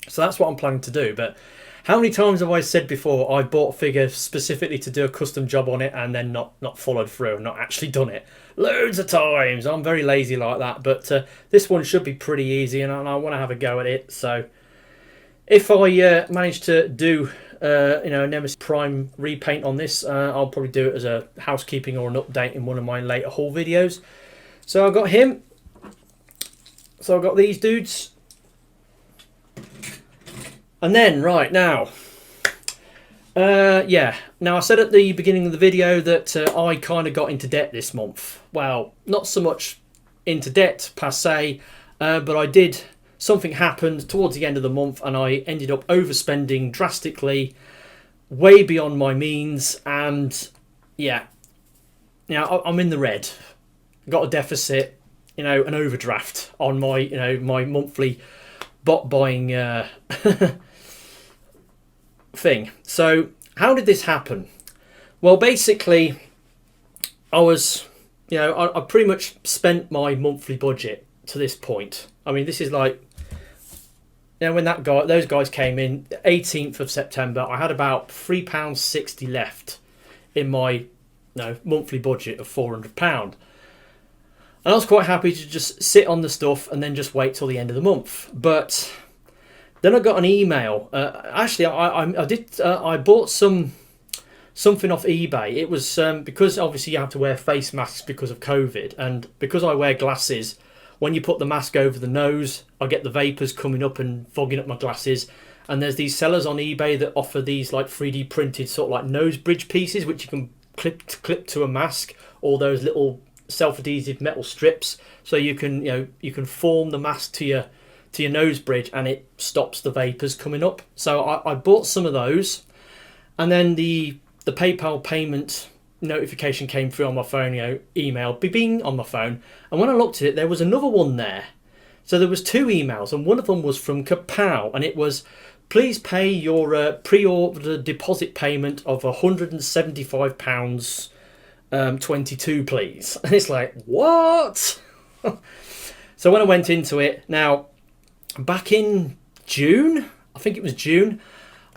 So that's what I'm planning to do. But how many times have I said before I bought a figure specifically to do a custom job on it and then not followed through, not actually done it? Loads of times. I'm very lazy like that. But this one should be pretty easy, and I want to have a go at it. So if I manage to do a Nemesis Prime repaint on this, I'll probably do it as a housekeeping or an update in one of my later haul videos. So I've got him. So I've got these dudes. And then, right, now, now I said at the beginning of the video that I kind of got into debt this month. Well, not so much into debt per se, but something happened towards the end of the month and I ended up overspending drastically, way beyond my means, and yeah, now I'm in the red. Got a deficit, an overdraft on my, my monthly bot buying thing. So how did this happen? Well, basically I was, I pretty much spent my monthly budget to this point. I mean, this is like, when those guys came in, 18th of September, I had about £3.60 left in my monthly budget of £400. And I was quite happy to just sit on the stuff and then just wait till the end of the month. But then I got an email. Actually, I bought something off eBay. It was because obviously you have to wear face masks because of COVID, and because I wear glasses, when you put the mask over the nose, I get the vapours coming up and fogging up my glasses. And there's these sellers on eBay that offer these like 3D printed sort of like nose bridge pieces, which you can clip to a mask, or those little self-adhesive metal strips, so you can form the mask to your nose bridge, and it stops the vapours coming up. So I bought some of those, and then the PayPal payment notification came through on my phone, email, bing on my phone, and when I looked at it, there was another one there. So there was two emails, and one of them was from Kapow, and it was, please pay your pre-order deposit payment of £175 22 please. And it's like, what? So when I went into it, now back in June, I think it was June,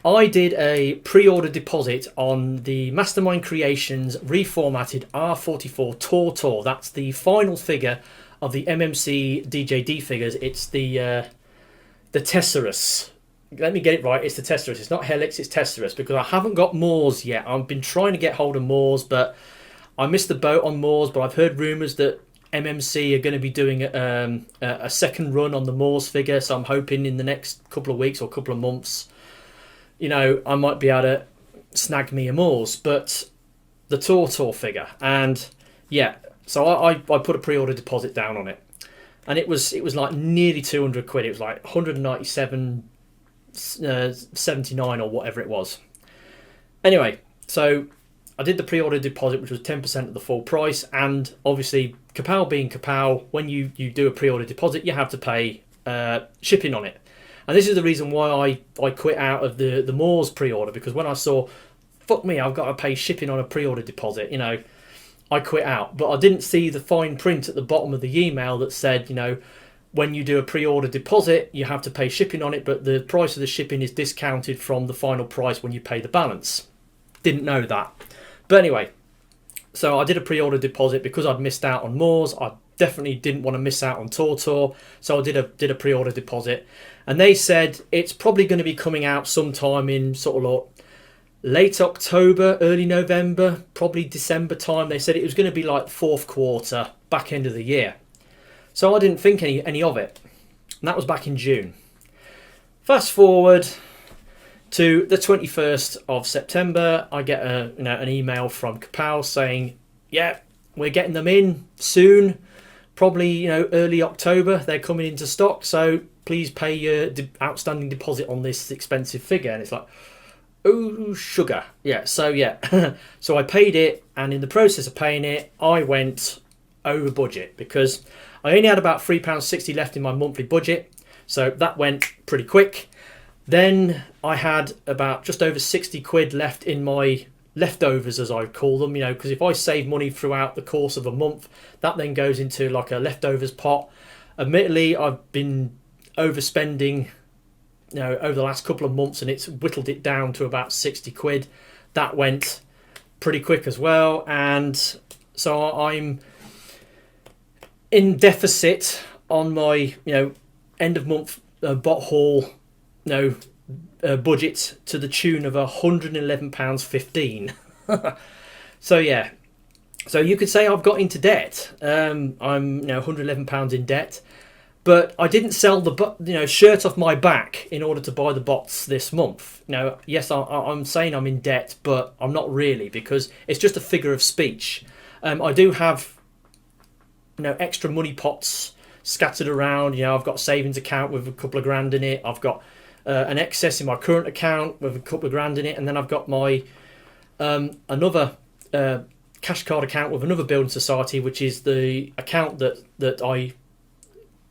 I did a pre-order deposit on the Mastermind Creations reformatted R44 Tortor. That's the final figure of the MMC DJD figures. It's the Tesserus. Let me get it right, it's the Tesserus. It's not Helix, it's Tesserus, because I haven't got Moors yet. I've been trying to get hold of Moors, but I missed the boat on Moors. But I've heard rumours that MMC are going to be doing a second run on the Moors figure, so I'm hoping in the next couple of weeks or couple of months, I might be able to snag me a Moors. But the Tortor figure, and yeah, so I put a pre-order deposit down on it, and it was like nearly 200 quid. It was like 197.79 or whatever it was. Anyway, so I did the pre-order deposit, which was 10% of the full price, and obviously Kapow being Kapow, when you do a pre-order deposit, you have to pay shipping on it. And this is the reason why I quit out of the Moors pre-order, because when I saw, fuck me, I've got to pay shipping on a pre-order deposit, I quit out. But I didn't see the fine print at the bottom of the email that said, when you do a pre-order deposit, you have to pay shipping on it, but the price of the shipping is discounted from the final price when you pay the balance. Didn't know that. But anyway, So I did a pre-order deposit because I'd missed out on Moors. I definitely didn't want to miss out on Tortor, so I did a pre-order deposit, and they said it's probably going to be coming out sometime in sort of like late October, early November, probably December time. They said it was going to be like fourth quarter, back end of the year. So I didn't think any of it, and that was back in June. Fast forward to the 21st of September, I get an email from Kapow saying, yeah, we're getting them in soon, probably early October. They're coming into stock, so please pay your outstanding deposit on this expensive figure. And it's like, oh, sugar. Yeah, so yeah. So I paid it, and in the process of paying it, I went over budget because I only had about £3.60 left in my monthly budget. So that went pretty quick. Then I had about just over 60 quid left in my leftovers, as I call them, because if I save money throughout the course of a month, that then goes into like a leftovers pot. Admittedly, I've been overspending over the last couple of months, and it's whittled it down to about 60 quid. That went pretty quick as well, and so I'm in deficit on my end of month bot haul budget to the tune of £111.15. So yeah, so you could say I've got into debt. I'm £111 in debt, but I didn't sell the shirt off my back in order to buy the bots this month. Yes, I'm saying I'm in debt, but I'm not really, because it's just a figure of speech. I do have extra money pots scattered around. I've got a savings account with a couple of grand in it. I've got an excess in my current account with a couple of grand in it, and then I've got my another cash card account with another building society, which is the account that I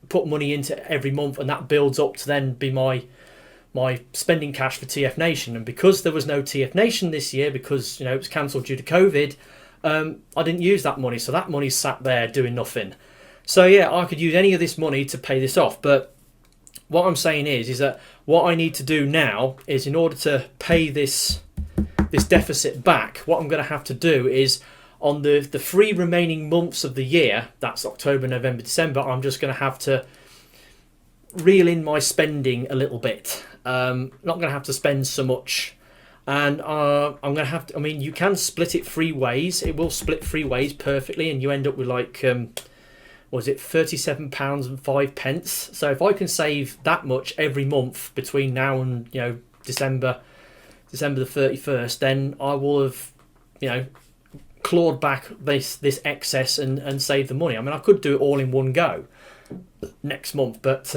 put money into every month, and that builds up to then be my spending cash for TF Nation. And because there was no TF Nation this year, because it was cancelled due to COVID, I didn't use that money, so that money sat there doing nothing. So yeah, I could use any of this money to pay this off, but what I'm saying is that what I need to do now is, in order to pay this deficit back, what I'm going to have to do is, on the 3 remaining months of the year, that's October, November, December, I'm just going to have to reel in my spending a little bit. Not going to have to spend so much, and I'm going to have to, you can split it 3 ways. It will split 3 ways perfectly, and you end up with like was it £37.05? So if I can save that much every month between now and December the 31st, then I will have clawed back this excess and save the money. I could do it all in one go next month, but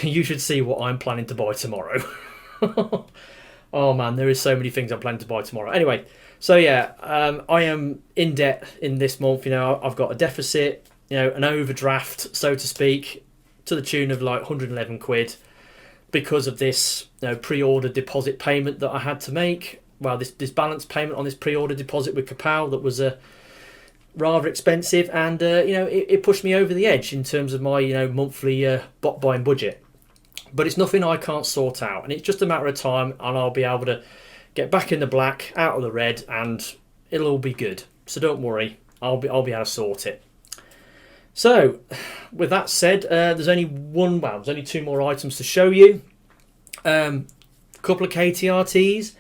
you should see what I'm planning to buy tomorrow. Oh man, there is so many things I'm planning to buy tomorrow. Anyway, so yeah, I am in debt in this month. I've got a deficit, an overdraft, so to speak, to the tune of like 111 quid because of this pre-order deposit payment that I had to make. Well, this balance payment on this pre-order deposit with Kapow that was rather expensive, and it pushed me over the edge in terms of my monthly bot buying budget. But it's nothing I can't sort out, and it's just a matter of time, and I'll be able to get back in the black, out of the red, and it'll all be good. So don't worry, I'll be able to sort it. So, with that said, there's only 2 more items to show you. A couple of KTRTs.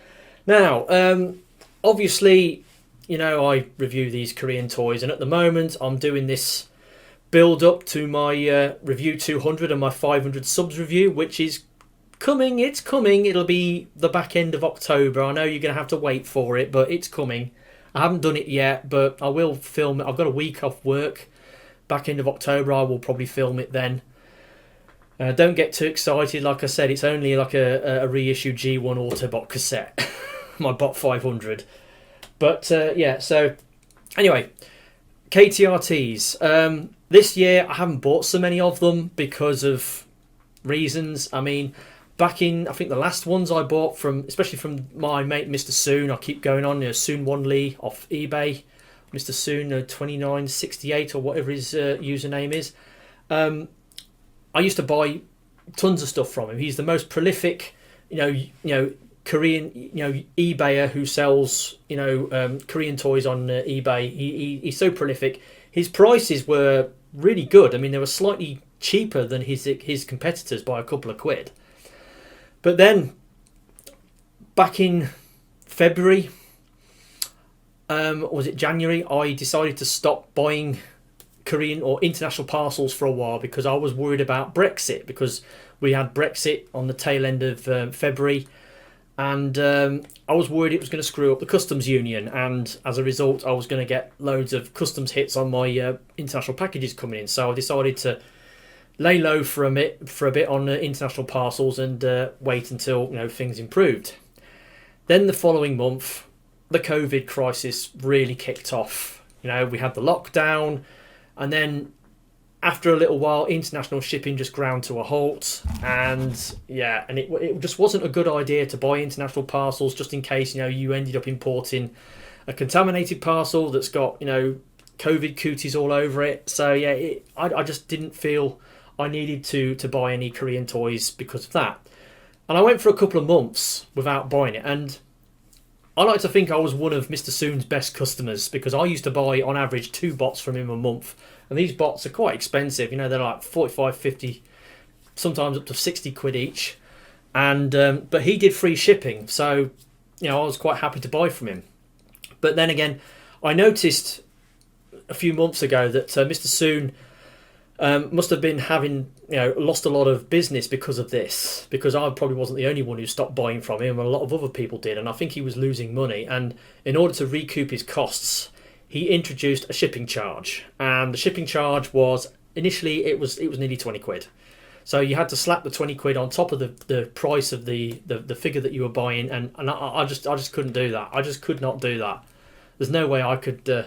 Now, obviously, I review these Korean toys, and at the moment I'm doing this build up to my review 200 and my 500 subs review, which is coming. It's coming. It'll be the back end of October. I know you're going to have to wait for it, but it's coming. I haven't done it yet, but I will film it. I've got a week off work. Back end of October, I will probably film it then. Don't get too excited. Like I said, it's only like a reissue G1 Autobot cassette. My Bot 500. But yeah, so anyway, KTRTs. This year I haven't bought so many of them because of reasons. Back in, I think the last ones I bought especially from my mate Mr. Soon, I keep going on, Soon One Lee off eBay, Mr. Soon 2968 or whatever his username is. I used to buy tons of stuff from him. He's the most prolific, Korean, eBayer who sells, Korean toys on eBay. He's so prolific. His prices were really good. I mean, they were slightly cheaper than his competitors by a couple of quid. But then, back in February, or was it January, I decided to stop buying Korean or international parcels for a while because I was worried about Brexit, because we had Brexit on the tail end of February, and I was worried it was going to screw up the customs union, and as a result I was going to get loads of customs hits on my international packages coming in. So I decided to lay low for a bit on international parcels and wait until things improved. Then the following month, the COVID crisis really kicked off. We had the lockdown, and then after a little while, international shipping just ground to a halt, and it just wasn't a good idea to buy international parcels just in case you ended up importing a contaminated parcel that's got COVID cooties all over it. So I just didn't feel I needed to buy any Korean toys because of that, and I went for a couple of months without buying it. And I like to think I was one of Mr. Soon's best customers, because I used to buy on average 2 bots from him a month. And these bots are quite expensive, they're like 45, 50, sometimes up to 60 quid each. And but he did free shipping, so I was quite happy to buy from him. But then again, I noticed a few months ago that Mr. Soon must have been having lost a lot of business because of this, because I probably wasn't the only one who stopped buying from him, and a lot of other people did, and I think he was losing money. And in order to recoup his costs, he introduced a shipping charge, and the shipping charge was initially it was nearly 20 quid. So you had to slap the 20 quid on top of the price of the figure that you were buying, and I just couldn't do that. I just could not do that. There's no way I could do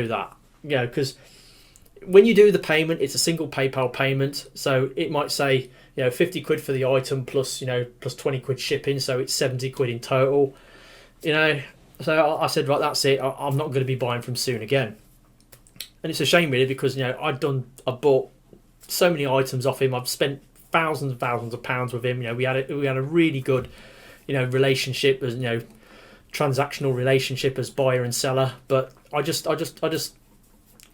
that. Because when you do the payment, it's a single PayPal payment, so it might say 50 quid for the item plus plus 20 quid shipping, so it's 70 quid in total. So I said, right, that's it. I'm not going to be buying from Soon again. And it's a shame really, because I bought so many items off him. I've spent thousands and thousands of pounds with him. We had a really good relationship, as transactional relationship as buyer and seller. But I just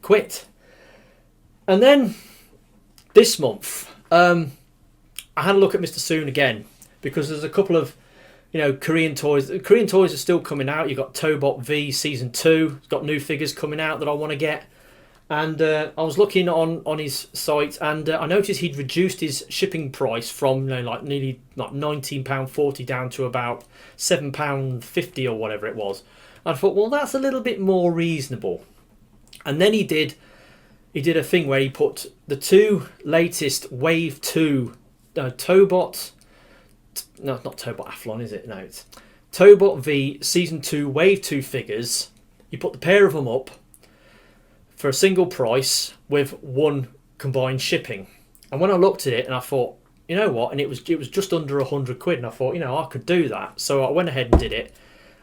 quit. And then this month, I had a look at Mr. Soon again, because there's a couple of Korean toys. Korean toys are still coming out. You've got Tobot V Season 2. It's got new figures coming out that I want to get. And I was looking on his site, and I noticed he'd reduced his shipping price from nearly like £19.40 down to about £7.50 or whatever it was. And I thought, well, that's a little bit more reasonable. And then he did a thing where he put the two latest Wave 2 Tobot... No, not Tobot Athlon, is it? No, it's Tobot V Season 2 Wave 2 figures. You put the pair of them up for a single price with one combined shipping. And when I looked at it, and I thought, you know what? And it was just under 100 quid, and I thought, I could do that. So I went ahead and did it.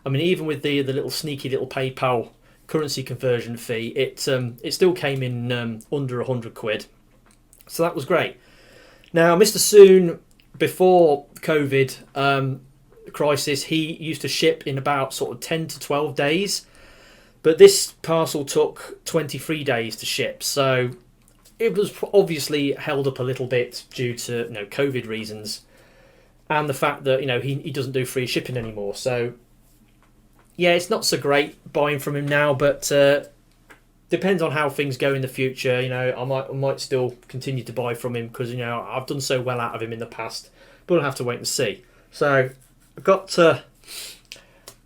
I mean, even with the little sneaky little PayPal currency conversion fee, it still came in under 100 quid. So that was great. Now, Mr. Soon, before COVID crisis, he used to ship in about sort of 10 to 12 days. But this parcel took 23 days to ship. So it was obviously held up a little bit due to COVID reasons, and the fact that he doesn't do free shipping anymore. So yeah, it's not so great buying from him now, but depends on how things go in the future. I might still continue to buy from him, because I've done so well out of him in the past, but I'll have to wait and see. So I've got a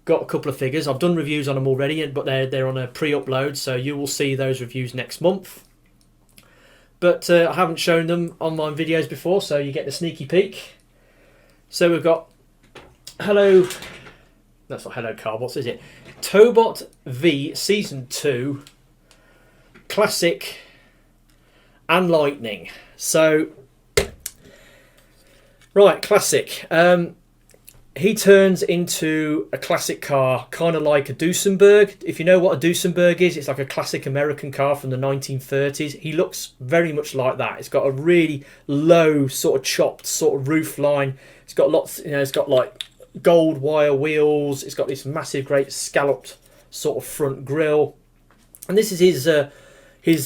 couple of figures. I've done reviews on them already, but they're on a pre-upload, so you will see those reviews next month. But I haven't shown them on my videos before, so you get the sneaky peek. So we've got that's not Hello Car, what is it? Tobot V Season 2 Classic and Lightning. So, right, Classic. He turns into a classic car, kind of like a Duesenberg. If you know what a Duesenberg is, it's like a classic American car from the 1930s. He looks very much like that. It's got a really low, sort of chopped sort of roof line. It's got lots, it's got like gold wire wheels. It's got this massive, great scalloped sort of front grille, and this is his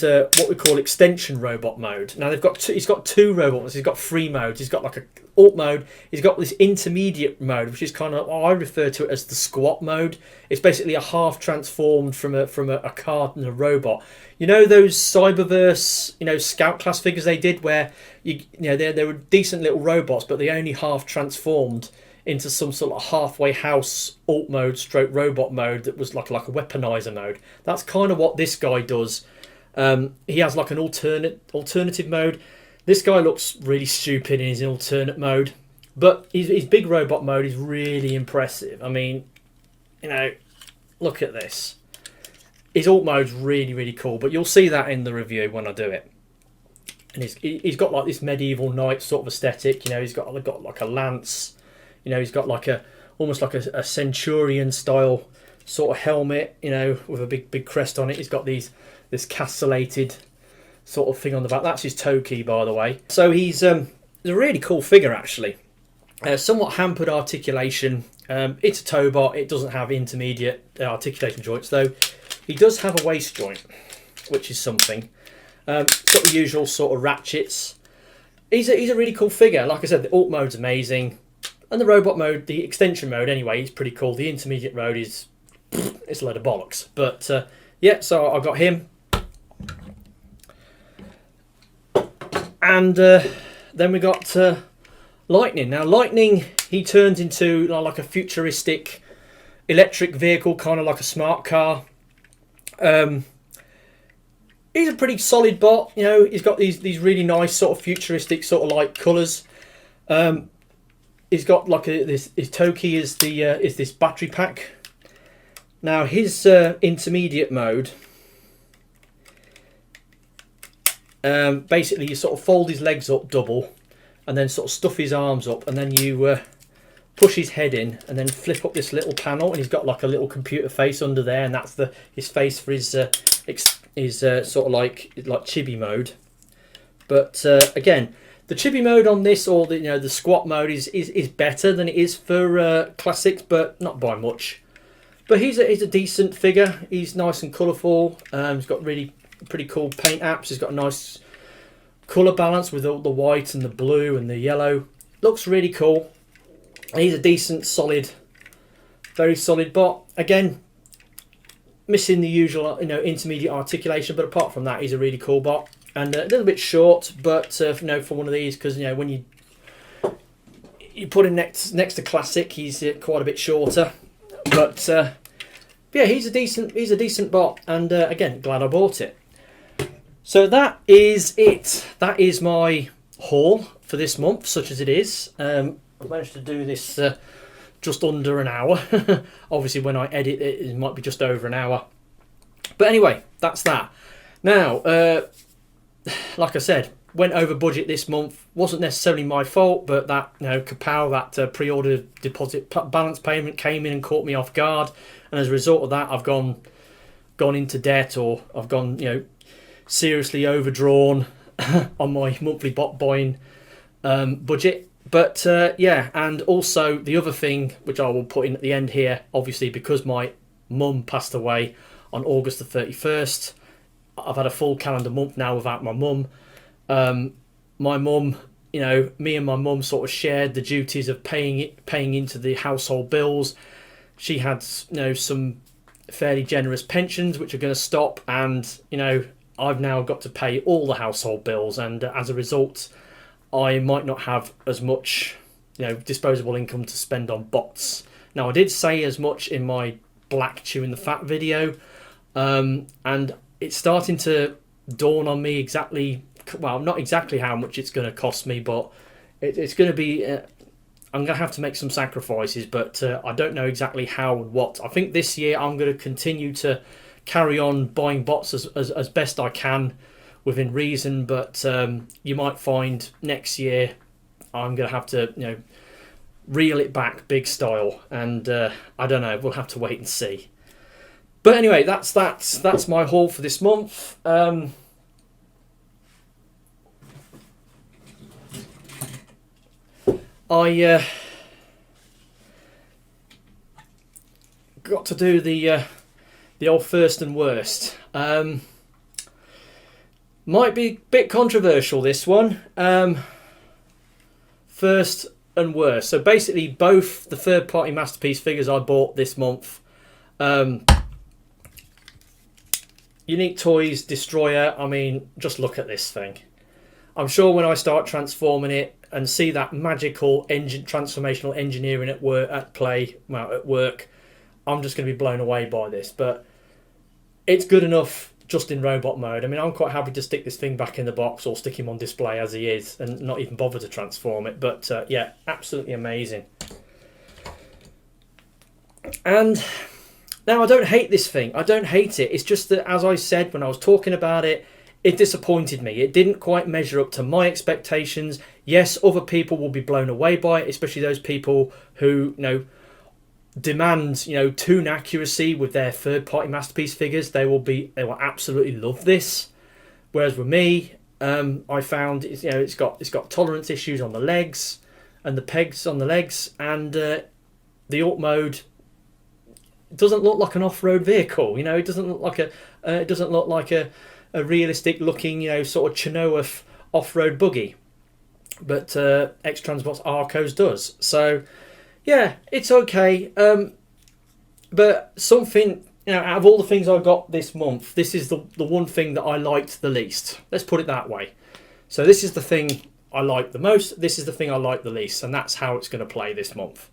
what we call extension robot mode. Now he's got two robots. He's got three modes. He's got like a alt mode. He's got this intermediate mode, which is kind of, I refer to it as the squat mode. It's basically a half transformed from a car and a robot. You know those Cyberverse, Scout class figures they did, where they were decent little robots, but they only half transformed into some sort of halfway house alt mode stroke robot mode that was like a weaponizer mode. That's kind of what this guy does. He has like an alternative mode. This guy looks really stupid in his alternate mode, but his big robot mode is really impressive. I mean, look at this. His alt mode's really, really cool, but you'll see that in the review when I do it. And he's got like this medieval knight sort of aesthetic. He's got like a lance. He's got like almost like a centurion style sort of helmet. With a big crest on it. He's got this castellated sort of thing on the back. That's his toe key, by the way. So he's a really cool figure, actually. Somewhat hampered articulation. It's a Tobot. It doesn't have intermediate articulation joints, though. He does have a waist joint, which is something. It's got the usual sort of ratchets. He's a really cool figure. Like I said, the alt mode's amazing. And the robot mode, the extension mode anyway, is pretty cool. The intermediate mode it's a load of bollocks. But yeah, so I got him. And then we got Lightning. Now Lightning, he turns into like a futuristic electric vehicle, kind of like a smart car. He's a pretty solid bot. He's got these really nice sort of futuristic sort of like colours. He's got like his toe key is this battery pack. Now his intermediate mode, basically you sort of fold his legs up double, and then sort of stuff his arms up, and then you push his head in, and then flip up this little panel, and he's got like a little computer face under there, and that's his face for his sort of like chibi mode. But again, the chibi mode on this, or the squat mode, is better than it is for classics, but not by much. But he's a decent figure. He's nice and colourful. He's got really pretty cool paint apps. He's got a nice colour balance with all the white and the blue and the yellow. Looks really cool. And he's a decent, solid, very solid bot. Again, missing the usual intermediate articulation, but apart from that, he's a really cool bot. And a little bit short, but for one of these, because when you put him next to Classic, he's quite a bit shorter. But yeah, he's a decent bot, and again, glad I bought it. So that is it. That is my haul for this month, such as it is. I managed to do this just under an hour. Obviously, when I edit it, it might be just over an hour. But anyway, that's that. Now, like I said, went over budget this month. Wasn't necessarily my fault, but that Kapow, that pre-order deposit balance payment came in and caught me off guard, and as a result of that, I've gone into debt, or I've gone seriously overdrawn on my monthly bot buying budget. But yeah, and also the other thing, which I will put in at the end here, obviously because my mum passed away on August the 31st. I've had a full calendar month now without my mum. My mum, me and my mum sort of shared the duties of paying into the household bills. She had, some fairly generous pensions, which are going to stop, and I've now got to pay all the household bills, and as a result, I might not have as much, disposable income to spend on bots. Now, I did say as much in my Black Chewing the Fat video, and it's starting to dawn on me not exactly how much it's going to cost me, but it's going to be, I'm going to have to make some sacrifices, but I don't know exactly how and what. I think this year I'm going to continue to carry on buying bots as best I can within reason, but you might find next year I'm going to have to, reel it back big style, and I don't know, we'll have to wait and see. But anyway, that's my haul for this month. got to do the old first and worst. Might be a bit controversial, this one. First and worst. So basically, both the third-party Masterpiece figures I bought this month. Unique Toys Destroyer. I mean, just look at this thing. I'm sure when I start transforming it and see that magical transformational engineering at work, at work, I'm just going to be blown away by this. But it's good enough just in robot mode. I mean, I'm quite happy to stick this thing back in the box or stick him on display as he is and not even bother to transform it. But yeah, absolutely amazing. And now, I don't hate this thing. I don't hate it. It's just that, as I said when I was talking about it, it disappointed me. It didn't quite measure up to my expectations. Yes, other people will be blown away by it, especially those people who, demand, toon accuracy with their third-party Masterpiece figures. They will absolutely love this. Whereas with me, I found it's got tolerance issues on the legs and the pegs on the legs, and the alt mode doesn't look like an off-road vehicle. It doesn't look like a realistic looking, sort of Chinoa off-road buggy, but X-Transbots Arcos does. So yeah, it's okay. But something, out of all the things I got this month, this is the one thing that I liked the least. Let's put it that way. So this is the thing I like the most. This is the thing I like the least, and that's how it's going to play this month.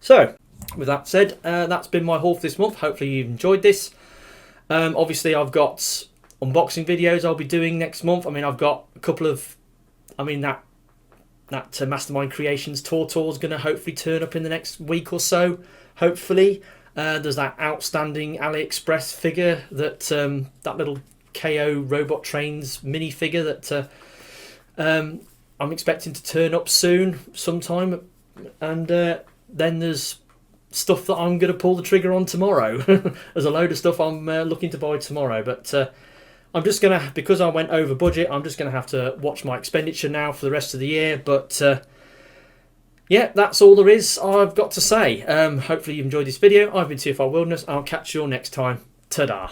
So with that said, that's been my haul for this month. Hopefully you've enjoyed this. Obviously I've got unboxing videos I'll be doing next month. I mean, I've got a couple of, that Mastermind Creations tour is going to hopefully turn up in the next week or so. Hopefully, there's that outstanding AliExpress figure that that little KO Robot Trains mini figure that I'm expecting to turn up soon, sometime, and then there's stuff that I'm going to pull the trigger on tomorrow. There's a load of stuff I'm looking to buy tomorrow, but I'm just going to, because I went over budget, I'm just going to have to watch my expenditure now for the rest of the year. But yeah, that's all there is I've got to say. Hopefully you've enjoyed this video. I've been TFR Wilderness. I'll catch you all next time. Ta-da.